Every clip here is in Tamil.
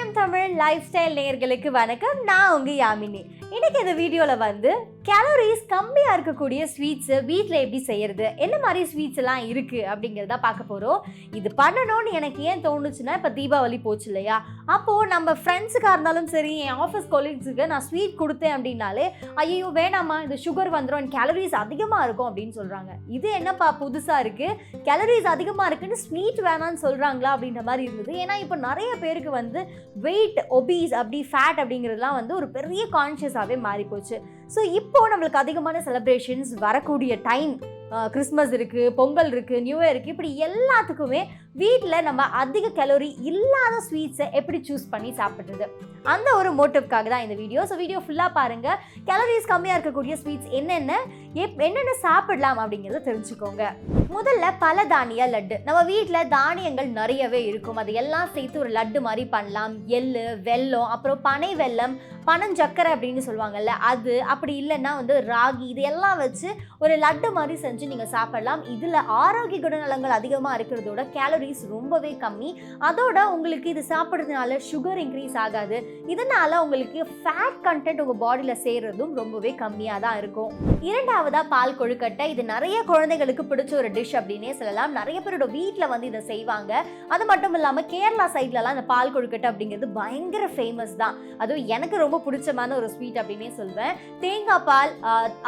சமயம் தமிழ் லைஃப் ஸ்டைல் நேயர்களுக்கு வணக்கம். நான் உங்க யாமினி. இன்னைக்கு இந்த வீடியோவில் வந்து கேலரிஸ் கம்மியாக இருக்கக்கூடிய ஸ்வீட்ஸு வீட்டில் எப்படி செய்யறது, என்ன மாதிரி ஸ்வீட்ஸ் எல்லாம் இருக்குது அப்படிங்கிறத பார்க்க போகிறோம். இது பண்ணணும்னு எனக்கு ஏன் தோணுச்சுன்னா, இப்போ தீபாவளி போச்சு இல்லையா, அப்போது நம்ம ஃப்ரெண்ட்ஸுக்காக இருந்தாலும் சரி, என் ஆஃபீஸ் கொலீக்ஸுக்கு நான் ஸ்வீட் கொடுத்தேன் அப்படின்னாலே, ஐயோ வேணாமா இது சுகர் வந்துடும் அண்ட் கேலரிஸ் அதிகமாக இருக்கும் அப்படின்னு சொல்கிறாங்க. இது என்னப்பா புதுசாக இருக்குது, கேலரிஸ் அதிகமாக இருக்குன்னு ஸ்வீட் வேணான்னு சொல்கிறாங்களா அப்படின்ற மாதிரி இருந்தது. ஏன்னா இப்போ நிறைய பேருக்கு வந்து வெயிட், ஒபீஸ், அப்படி ஃபேட் அப்படிங்கிறதுலாம் வந்து ஒரு பெரிய கான்ஷியஸாகவே மாறி போச்சு. ஸோ இப்போது நம்மளுக்கு அதிகமான செலிப்ரேஷன்ஸ் வரக்கூடிய டைம், கிறிஸ்மஸ் இருக்குது, பொங்கல் இருக்குது, நியூ இயர் இருக்குது, இப்படி எல்லாத்துக்குமே வீட்டில் நம்ம அதிக கலோரி இல்லாத ஸ்வீட்ஸை எப்படி சூஸ் பண்ணி சாப்பிட்றது, அந்த ஒரு மோட்டிவ்காக தான் இந்த வீடியோ. ஸோ வீடியோ ஃபுல்லாக பாருங்கள். கேலரிஸ் கம்மியாக இருக்கக்கூடிய ஸ்வீட்ஸ் என்னென்ன சாப்பிடலாம் அப்படிங்கிறத தெரிஞ்சுக்கோங்க. முதல்ல பல தானிய லட்டு. நம்ம வீட்டில் தானியங்கள் நிறையவே இருக்கும், அது எல்லாம் சேர்த்து ஒரு லட்டு மாதிரி பண்ணலாம். எள்ளு, வெல்லம், அப்புறம் பனை வெல்லம், பனஞ்சக்கரை அப்படின்னு சொல்லுவாங்கல்ல அது, அப்படி இல்லைன்னா வந்து ராகி, இதெல்லாம் வச்சு ஒரு லட்டு மாதிரி செஞ்சு நீங்கள் சாப்பிடலாம். இதில் ஆரோக்கிய குணநலங்கள் அதிகமாக இருக்கிறதோட கேலரிஸ் ரொம்பவே கம்மி. அதோட உங்களுக்கு இது சாப்பிட்றதுனால சுகர் இன்க்ரீஸ் ஆகாது. இதனால உங்களுக்கு ஃபேட் கண்டென்ட் உங்கள் பாடியில் சேர்றதும் ரொம்பவே கம்மியாக தான் இருக்கும். இரண்டாவதா பால் கொழுக்கட்டை. இது நிறைய குழந்தைகளுக்கு பிடிச்ச ஒரு டிஷ் அப்படின்னே சொல்லலாம். நிறைய பேரோட வீட்டில் வந்து இதை செய்வாங்க. அது மட்டும் இல்லாமல் கேரளா சைட்லலாம் இந்த பால் கொழுக்கட்டை அப்படிங்கிறது பயங்கர ஃபேமஸ் தான். அதுவும் எனக்கு ரொம்ப பிடிச்சமான ஒரு ஸ்வீட் அப்படின்னே சொல்வேன். தேங்காய் பால்,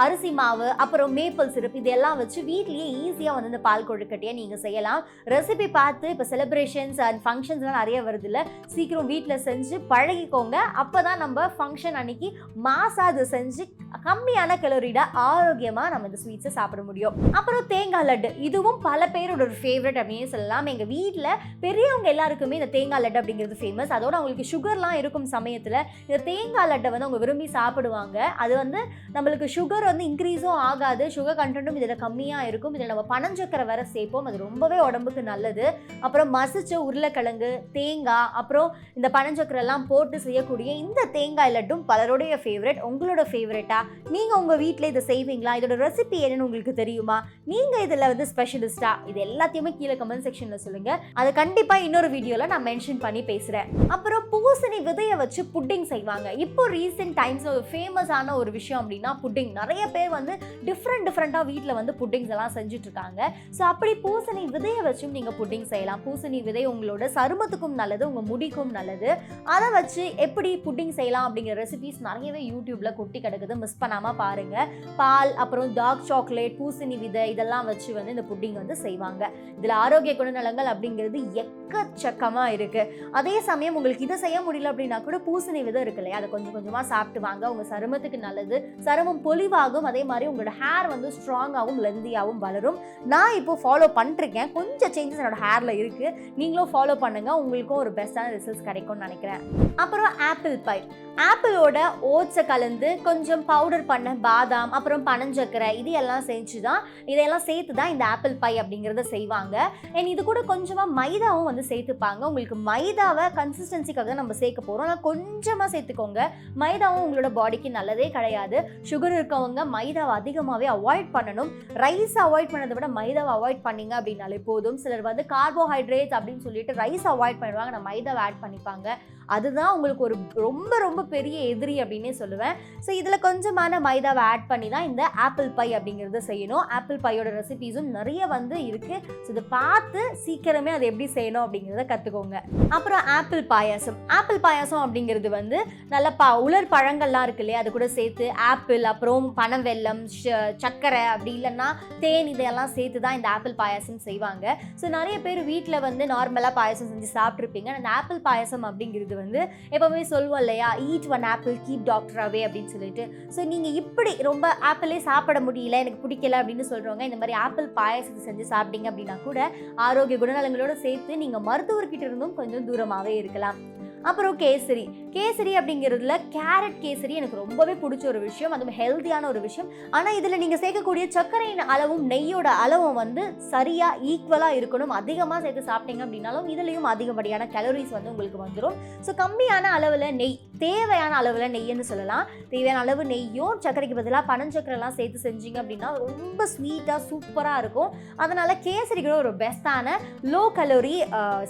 அரிசி மாவு, அப்புறம் மேப்பிள் சிரப், இதெல்லாம் வச்சு வீட்லேயே ஈஸியாக வந்து இந்த பால் கொழுக்கட்டையை நீங்கள் செய்யலாம். ரெசிபி பார்த்து இப்போ செலிப்ரேஷன்ஸ் அண்ட் ஃபங்க்ஷன்ஸ்லாம் நிறைய வருது இல்லை, சீக்கிரம் வீட்டில் செஞ்சு பழகிக்கோங்க. அப்போ தான் நம்ம ஃபங்க்ஷன் அன்னைக்கு மாசா அதை செஞ்சு கம்மியான கலோரியோட ஆரோக்கியமாக நம்ம இந்த ஸ்வீட்ஸை சாப்பிட முடியும். அப்புறம் தேங்காய் லட்டு, இதுவும் பல பேரோட ஒரு ஃபேவரட் அப்படின்னு சொல்லலாம். எங்கள் வீட்டில் பெரியவங்க எல்லாருக்குமே இந்த தேங்காய் லட்டு அப்படிங்கிறது ஃபேமஸ். அதோட அவங்களுக்கு சுகர்லாம் இருக்கும் சமயத்தில் இந்த தேங்காய் லட்டை வந்து அவங்க விரும்பி சாப்பிடுவாங்க. அது வந்து நம்மளுக்கு சுகர் வந்து இன்க்ரீஸும் ஆகாது, சுகர் கண்டென்ட்டும் இதில் கம்மியாக இருக்கும். இதில் நம்ம பனஞ்சக்கரை வர சேர்ப்போம், அது ரொம்பவே உடம்புக்கு நல்லது. அப்புறம் மசிச்ச உருளைக்கிழங்கு, தேங்காய், அப்புறம் இந்த பனஞ்சக்கரை எல்லாம் போட்டு செய்யக்கூடிய இந்த தேங்காய் லட்டும் பலருடைய ஃபேவரட். உங்களோட ஃபேவரட்டா? நீங்கள் உங்கள் வீட்டில் இதை செய்வீங்களா? இதோட ரெசிபி என்னன்னு உங்களுக்கு தெரியுமா? நீங்கள் இதில் வந்து ஸ்பெஷலிஸ்டா? இது எல்லாத்தையுமே கீழே கமெண்ட் செக்ஷனில் சொல்லுங்கள். அதை கண்டிப்பாக இன்னொரு வீடியோவில் நான் மென்ஷன் பண்ணி பேசுகிறேன். அப்புறம் பூசணி விதையை வச்சு புட்டிங் செய்வாங்க. இப்போ ரீசெண்ட் டைம்ஸில் ஒரு ஃபேமஸான ஒரு விஷயம் அப்படின்னா புட்டிங். நிறைய பேர் வந்து டிஃப்ரெண்ட்டாக வீட்டில் வந்து புட்டிங்ஸ் எல்லாம் செஞ்சுட்ருக்காங்க. ஸோ அப்படி பூசணி விதையை வச்சும் நீங்கள் புட்டிங் செய்யலாம். பூசணி விதை உங்களோட சருமத்துக்கும் நல்லது, உங்கள் முடிக்கும் நல்லது. அதை வச்சு எப்படி புட்டிங் செய்யலாம் அப்படிங்கிற ரெசிபிஸ் நிறையவே யூடியூப்பில் கொட்டி கிடக்குது, மிஸ் பண்ணாமல் பாருங்கள். பால், அப்புறம் டார்க் சாக்லேட், பூசணி விதை, இதெல்லாம் வச்சு வந்து இந்த புட்டிங் வந்து செய்வாங்க. இதில் ஆரோக்கிய குணநலங்கள் அப்படிங்கிறது எக்கச்சக்கமாக இருக்குது. அதே சமயம் உங்களுக்கு இதை செய்ய முடியல அப்படின்னா கூட பூசணி விதை இருக்கு இல்லையா, அதை கொஞ்சம் கொஞ்சமாக சாப்பிட்டு வாங்க. உங்கள் சருமத்துக்கு நல்லது, சருமம் பொலிவாகும். அதே மாதிரி உங்களோட ஹேர் வந்து ஸ்ட்ராங்காகவும் லெந்தியாகவும் வளரும். நான் இப்போ ஃபாலோ பண்ணிருக்கேன், கொஞ்சம் சேஞ்சஸ் என்னோட ஹேரில் இருக்குது. நீங்களும் ஃபாலோ பண்ணுங்கள், உங்களுக்கும் ஒரு பெஸ்ட்டான ரிசல்ட்ஸ் கிடைக்கும்னு நினைக்கிறேன். அப்புறம் ஆப்பிள் பை. ஆப்பிளோட ஓட்ஸை கலந்து கொஞ்சம் பவுடர் பண்ண பாதாம், அப்புறம் பனஞ்சக்கரை, இதெல்லாம் சேர்த்து தான் இந்த ஆப்பிள் பை அப்படிங்கிறத செய்வாங்க. அண்ட் இது கூட கொஞ்சமாக மைதாவும் வந்து சேர்த்துப்பாங்க. உங்களுக்கு மைதாவை கன்சிஸ்டன்சிக்காக தான் நம்ம சேர்க்க போகிறோம், ஆனால் கொஞ்சமாக சேர்த்துக்கோங்க. மைதாவும் உங்களோட பாடிக்கு நல்லதே கிடையாது. சுகர் இருக்கவங்க மைதாவை அதிகமாகவே அவாய்ட் பண்ணணும். ரைஸ் அவாய்ட் பண்ணதை விட மைதாவை அவாய்ட் பண்ணிங்க அப்படின்னாலே போதும். சிலர் வந்து கார்போஹைட்ரேட்ஸ் அப்படின்னு சொல்லிட்டு ரைஸ் அவாய்ட் பண்ணிடுவாங்க, நான் மைதாவை ஆட் பண்ணிப்பாங்க. அதுதான் உங்களுக்கு ஒரு ரொம்ப ரொம்ப பெரிய எதிரி அப்படின்னே சொல்லுவேன். ஸோ இதில் கொஞ்சமான மைதாவை ஆட் பண்ணி தான் இந்த ஆப்பிள் பை அப்படிங்கிறத செய்யணும். ஆப்பிள் பையோட ரெசிபீஸும் நிறைய வந்து இருக்குது. ஸோ இதை பார்த்து சீக்கிரமே அதை எப்படி செய்யணும் அப்படிங்கிறத கற்றுக்கோங்க. அப்புறம் ஆப்பிள் பாயாசம். ஆப்பிள் பாயாசம் அப்படிங்கிறது வந்து நல்ல உலர் பழங்கள்லாம் இருக்கு இல்லையா, அது கூட சேர்த்து ஆப்பிள், அப்புறம் பனம் வெல்லம், சர்க்கரை, அப்படி இல்லைன்னா தேன், இதெல்லாம் சேர்த்து தான் இந்த ஆப்பிள் பாயாசம் செய்வாங்க. ஸோ நிறைய பேர் வீட்டில் வந்து நார்மலாக பாயாசம் செஞ்சு சாப்பிட்ருப்பீங்க. அந்த ஆப்பிள் பாயாசம் அப்படிங்கிறது வந்து எப்பவுமே சொல்லுவோம் இல்லையா, eat one apple keep doctor away அப்படின்னு சொல்லிட்டு. ஸோ நீங்கள் இப்படி ரொம்ப ஆப்பிளே சாப்பிட முடியல, எனக்கு பிடிக்கல அப்படின்னு சொல்கிறவங்க இந்த மாதிரி ஆப்பிள் பாயாசத்தை செஞ்சு சாப்பிட்டீங்க அப்படின்னா கூட ஆரோக்கிய குணநலங்களோடு சேர்த்து நீங்கள் மருத்துவர்கிட்ட இருந்தும் கொஞ்சம் தூரமாகவே இருக்கலாம். அப்புறம் கேசரி. கேசரி அப்படிங்கிறதுல கேரட் கேசரி எனக்கு ரொம்பவே பிடிச்ச ஒரு விஷயம், அதுவும் ஹெல்த்தியான ஒரு விஷயம். ஆனால் இதில் நீங்கள் சேர்க்கக்கூடிய சர்க்கரையின் அளவும் நெய்யோட அளவும் வந்து சரியாக ஈக்குவலாக இருக்கணும். அதிகமாக சேர்த்து சாப்பிட்டீங்க அப்படின்னாலும் இதுலேயும் அதிகப்படியான கேலரிஸ் வந்து உங்களுக்கு வந்துடும். ஸோ கம்மியான அளவில் நெய், தேவையான அளவில் நெய்ன்னு சொல்லலாம், தேவையான அளவு நெய்யும் சர்க்கரைக்கு பதிலாக பனஞ்சக்கரைலாம் சேர்த்து செஞ்சீங்க அப்படின்னா ரொம்ப ஸ்வீட்டாக சூப்பராக இருக்கும். அதனால் கேசரி கூட ஒரு பெஸ்ட்டான லோ கலோரி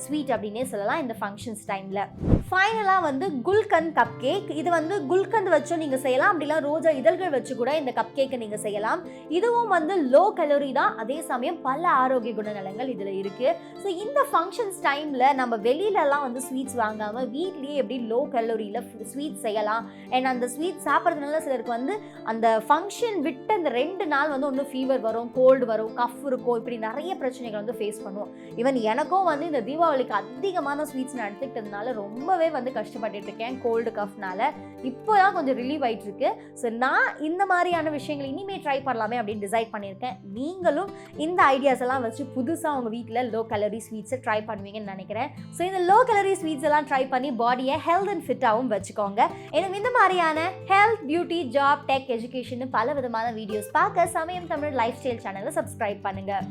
ஸ்வீட் அப்படின்னே சொல்லலாம் இந்த ஃபங்க்ஷன்ஸ் டைமில். ஃபைனலாக வந்து குல்கந்த் கப் கேக். இது வந்து குல்கந்த் வச்சும் நீங்கள் செய்யலாம், அப்படிலாம் ரோஜா இதழ்கள் வச்சு கூட இந்த கப் கேக்கை நீங்கள் செய்யலாம். இதுவும் வந்து லோ கலோரி தான், அதே சமயம் பல ஆரோக்கிய குணநலங்கள் இதில் இருக்குது. ஸோ இந்த ஃபங்க்ஷன்ஸ் டைமில் நம்ம வெளியிலலாம் வந்து ஸ்வீட்ஸ் வாங்காமல் வீட்லேயே எப்படி லோ கலோரியில் ஸ்வீட்ஸ் செய்யலாம். அண்ட் அந்த ஸ்வீட் சாப்பிட்றதுனால சிலருக்கு வந்து அந்த ஃபங்க்ஷன் விட்டு அந்த 2 நாள் வந்து ஒன்றும் ஃபீவர் வரும், கோல்டு வரும், கஃப் இருக்கும், இப்படி நிறைய பிரச்சனைகள் வந்து ஃபேஸ் பண்ணுவோம். ஈவன் எனக்கும் வந்து இந்த தீபாவளிக்கு அதிகமான ஸ்வீட்ஸ் நான் எடுத்துக்கிட்டதுனால ரொம்பவே வந்து கஷ்டப்பட்டுட்டு இருக்கேன் கோல்டு கஃப்னால. இப்போ தான் கொஞ்சம் ரிலீவ் ஆயிட்டு இருக்கு. ஸோ நான் இந்த மாதிரியான விஷயங்கள் இனிமே ட்ரை பண்ணலாமே அப்படின்னு டிசைட் பண்ணியிருக்கேன். நீங்களும் இந்த ஐடியாஸ் எல்லாம் வச்சு புதுசாக உங்கள் வீட்டில் லோ கலோரி ஸ்வீட்ஸை ட்ரை பண்ணுவீங்கன்னு நினைக்கிறேன். ஸோ இந்த லோ கலோரி ஸ்வீட்ஸ் எல்லாம் ட்ரை பண்ணி பாடியை ஹெல்த் அண்ட் ஃபிட்டாகவும் வச்சுக்கோங்க. எனக்கு இந்த மாதிரியான health, beauty, job, tech, education பல விதமான வீடியோஸ் பார்க்க சமயம் தமிழ் லைஃப் ஸ்டைல் சேனலை சப்ஸ்கிரைப் பண்ணுங்க.